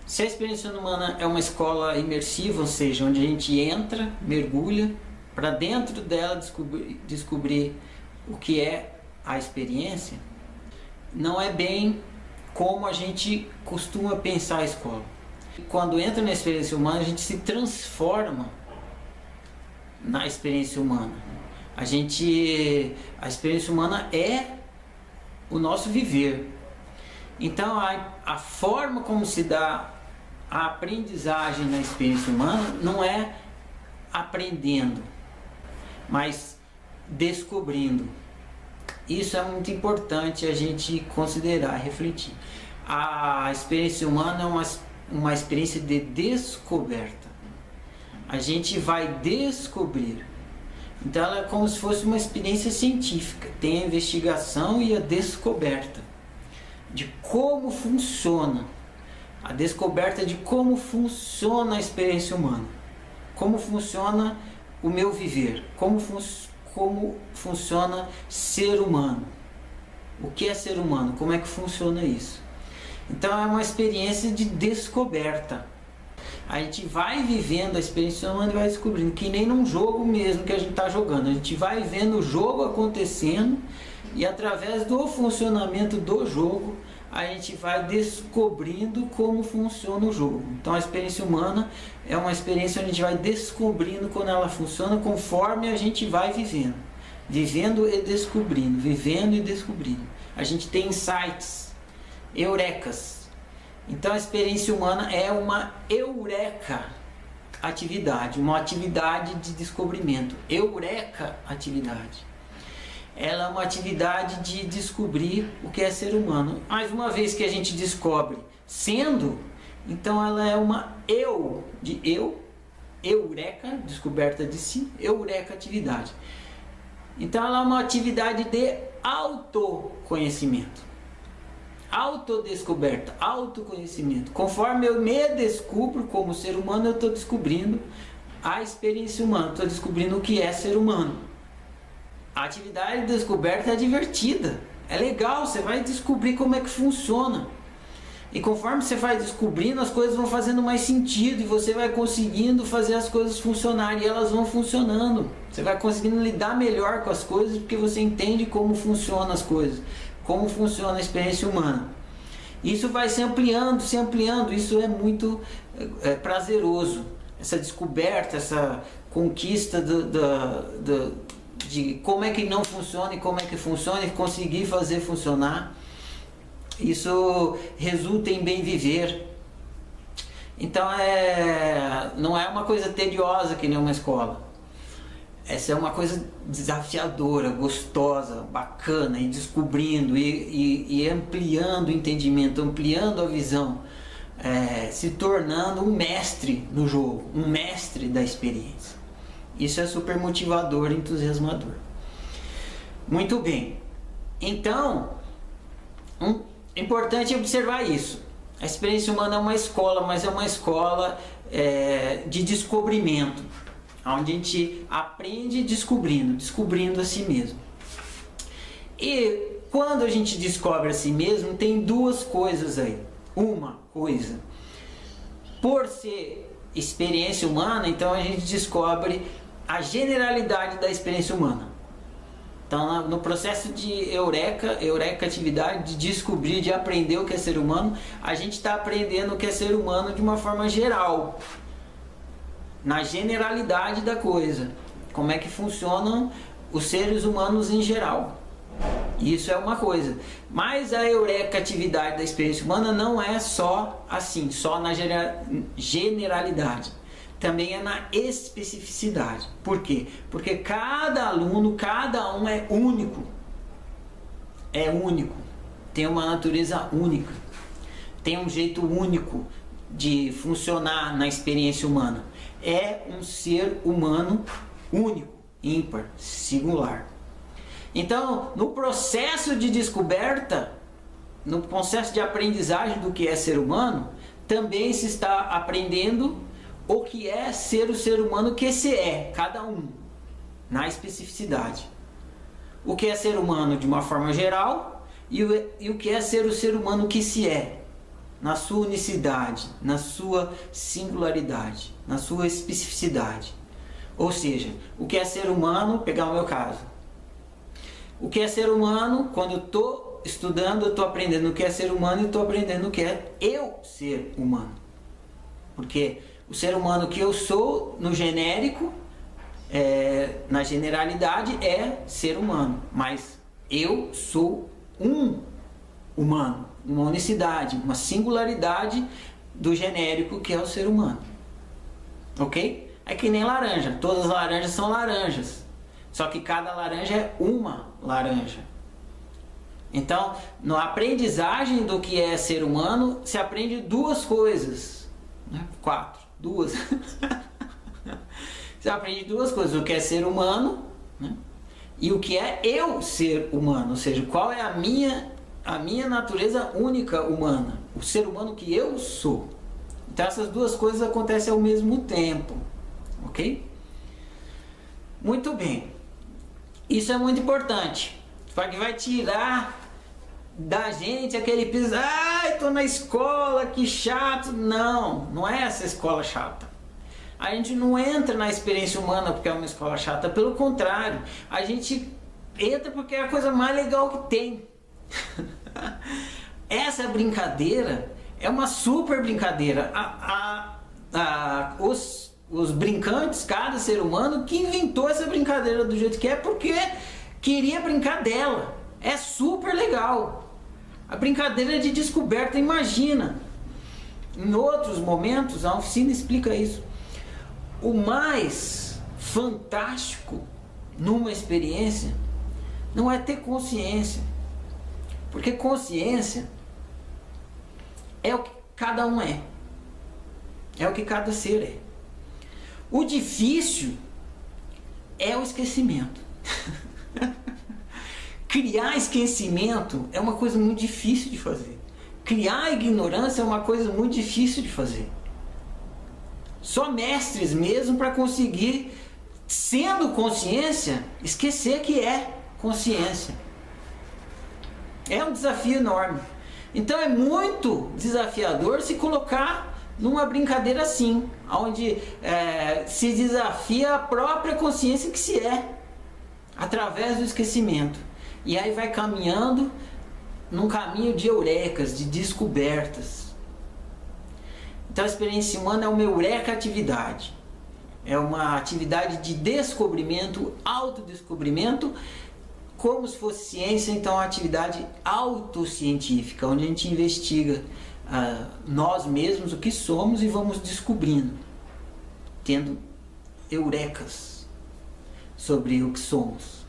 Se a experiência humana é uma escola imersiva, ou seja, onde a gente entra, mergulha, para dentro dela descobrir o que é a experiência, não é bem como a gente costuma pensar a escola. Quando entra na experiência humana, a gente se transforma na experiência humana. A experiência humana é o nosso viver. Então a forma como se dá a aprendizagem na experiência humana não é aprendendo, mas descobrindo. Isso é muito importante a gente considerar, refletir. A experiência humana é uma experiência de descoberta. A gente vai descobrir. Então ela é como se fosse uma experiência científica. Tem a investigação e a descoberta de como funciona. A descoberta de como funciona a experiência humana. Como funciona o meu viver. Como funciona ser humano. O que é ser humano? Como é que funciona isso? Então é uma experiência de descoberta. A gente vai vivendo a experiência humana e vai descobrindo, que nem num jogo mesmo que a gente está jogando. A gente vai vendo o jogo acontecendo e através do funcionamento do jogo a gente vai descobrindo como funciona o jogo. Então a experiência humana é uma experiência onde a gente vai descobrindo quando ela funciona conforme a gente vai vivendo. Vivendo e descobrindo, vivendo e descobrindo. A gente tem insights, eurecas. Então a experiência humana é uma eureka atividade, uma atividade de descobrimento. Eureka atividade. Ela é uma atividade de descobrir o que é ser humano. Mas uma vez que a gente descobre sendo, então ela é uma eureka, descoberta de si, eureka atividade. Então ela é uma atividade de autoconhecimento. Autodescoberta, autoconhecimento. Conforme eu me descubro como ser humano, eu estou descobrindo a experiência humana, estou descobrindo o que é ser humano. A atividade de descoberta é divertida, é legal, você vai descobrir como é que funciona. E conforme você vai descobrindo, as coisas vão fazendo mais sentido e você vai conseguindo fazer as coisas funcionarem e elas vão funcionando. Você vai conseguindo lidar melhor com as coisas porque você entende como funcionam as coisas, como funciona a experiência humana. Isso vai se ampliando, isso é muito prazeroso. Essa descoberta, essa conquista de como é que não funciona e como é que funciona e conseguir fazer funcionar. Isso resulta em bem viver. Então não é uma coisa tediosa que nem uma escola. Essa é uma coisa desafiadora, gostosa, bacana, e descobrindo e ampliando o entendimento, ampliando a visão, se tornando um mestre no jogo, um mestre da experiência. Isso é super motivador e entusiasmador. Muito bem. Então, importante observar isso. A experiência humana é uma escola, mas é uma escola de descobrimento, onde a gente aprende descobrindo a si mesmo. E quando a gente descobre a si mesmo, tem duas coisas aí. Uma coisa, por ser experiência humana, então a gente descobre a generalidade da experiência humana. Então, no processo de eureka atividade, de descobrir, de aprender o que é ser humano, a gente está aprendendo o que é ser humano de uma forma geral, na generalidade da coisa, como é que funcionam os seres humanos em geral. Isso é uma coisa. Mas a eureka atividade da experiência humana não é só assim, só na generalidade. Também é na especificidade. Por quê? Porque cada aluno, cada um é único. É único. Tem uma natureza única. Tem um jeito único de funcionar na experiência humana. É um ser humano único, ímpar, singular. Então, no processo de descoberta, no processo de aprendizagem do que é ser humano, também se está aprendendo o que é ser o ser humano que se é, cada um, na especificidade. O que é ser humano de uma forma geral e o que é ser o ser humano que se é. na sua unicidade, na sua singularidade, na sua especificidade. Ou seja, o que é ser humano, pegar o meu caso. O que é ser humano, quando eu estou estudando, eu estou aprendendo o que é ser humano e estou aprendendo o que é eu ser humano. Porque o ser humano que eu sou, no genérico, na generalidade, é ser humano. Mas eu sou um humano, uma unicidade, uma singularidade do genérico que é o ser humano. Ok? É que nem laranja, todas as laranjas são laranjas, só que cada laranja é uma laranja. Então, na aprendizagem do que é ser humano, se aprende duas coisas, né? Duas. Você aprende duas coisas, o que é ser humano, né? E o que é eu ser humano, ou seja, qual é a minha natureza única humana, o ser humano que eu sou. Então essas duas coisas acontecem ao mesmo tempo, ok? Muito bem, isso é muito importante, porque vai tirar da gente aquele peso, ai, tô na escola, que chato. Não é essa escola chata. A gente não entra na experiência humana porque é uma escola chata, pelo contrário, a gente entra porque é a coisa mais legal que tem. Essa brincadeira é uma super brincadeira. Os brincantes, cada ser humano que inventou essa brincadeira do jeito que é porque queria brincar dela. É super legal. A brincadeira de descoberta, imagina. Em outros momentos, a oficina explica isso. O mais fantástico numa experiência não é ter consciência, porque consciência é o que cada um é o que cada ser é. O difícil é o esquecimento. Criar esquecimento é uma coisa muito difícil de fazer. Criar ignorância é uma coisa muito difícil de fazer. Só mestres mesmo para conseguir, sendo consciência, esquecer que é consciência. É um desafio enorme. Então é muito desafiador se colocar numa brincadeira assim, onde se desafia a própria consciência que se é, através do esquecimento. E aí vai caminhando num caminho de eurecas, de descobertas. Então a experiência humana é uma eureka atividade. É uma atividade de descobrimento, autodescobrimento, como se fosse ciência. Então é uma atividade autocientífica, onde a gente investiga nós mesmos, o que somos, e vamos descobrindo, tendo eurecas sobre o que somos.